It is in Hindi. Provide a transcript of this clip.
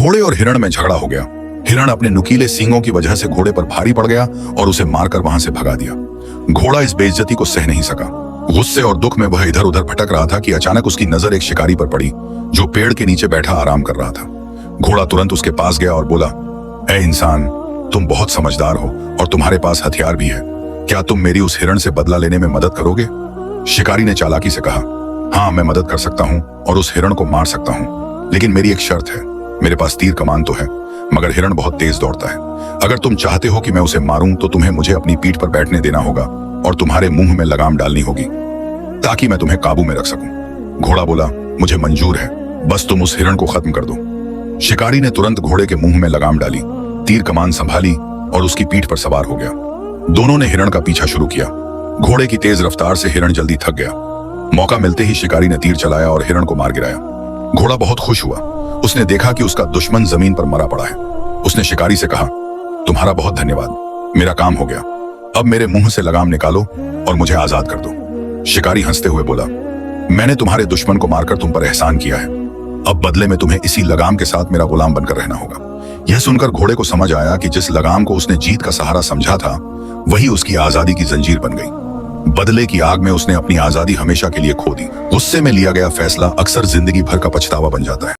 घोड़े और हिरण में झगड़ा हो गया। हिरण अपने नुकीले सींगों की वजह से घोड़े पर भारी पड़ गया और उसे मारकर वहां से भगा दिया। घोड़ा इस बेइज्जती को सह नहीं सका। गुस्से और दुख में वह इधर उधर भटक रहा था कि अचानक उसकी नजर एक शिकारी पर पड़ी जो पेड़ के नीचे बैठा आराम कर रहा था। घोड़ा तुरंत उसके पास गया और बोला, ए इंसान, तुम बहुत समझदार हो और तुम्हारे पास हथियार भी है। क्या तुम मेरी उस हिरण से बदला लेने में मदद करोगे? शिकारी ने चालाकी से कहा, हाँ, मैं मदद कर सकता हूँ और उस हिरण को मार सकता हूँ, लेकिन मेरी एक शर्त है। मेरे पास तीर कमान तो है, मगर हिरण बहुत तेज दौड़ता है। अगर तुम चाहते हो कि मैं उसे मारूं तो तुम्हें मुझे अपनी पीठ पर बैठने देना होगा और तुम्हारे मुंह में लगाम डालनी होगी ताकि मैं तुम्हें काबू में रख सकूं। घोड़ा बोला, मुझे मंजूर है, बस तुम उस हिरण को खत्म कर दो। शिकारी ने तुरंत घोड़े के मुंह में लगाम डाली, तीर कमान संभाली और उसकी पीठ पर सवार हो गया। दोनों ने हिरण का पीछा शुरू किया। घोड़े की तेज रफ्तार से हिरण जल्दी थक गया। मौका मिलते ही शिकारी ने तीर चलाया और हिरण को मार गिराया। घोड़ा बहुत खुश हुआ। उसने देखा कि उसका दुश्मन जमीन पर मरा पड़ा है। उसने शिकारी से कहा, तुम्हारा बहुत धन्यवाद, मेरा काम हो गया। अब मेरे मुंह से लगाम निकालो और मुझे आजाद कर दो। शिकारी हंसते हुए बोला, मैंने तुम्हारे दुश्मन को मारकर तुम पर एहसान किया है, अब बदले में तुम्हें इसी लगाम के साथ मेरा गुलाम बनकर रहना होगा। यह सुनकर घोड़े को समझ आया कि जिस लगाम को उसने जीत का सहारा समझा था वही उसकी आजादी की जंजीर बन गई। बदले की आग में उसने अपनी आजादी हमेशा के लिए खो दी। गुस्से में लिया गया फैसला अक्सर जिंदगी भर का पछतावा बन जाता है।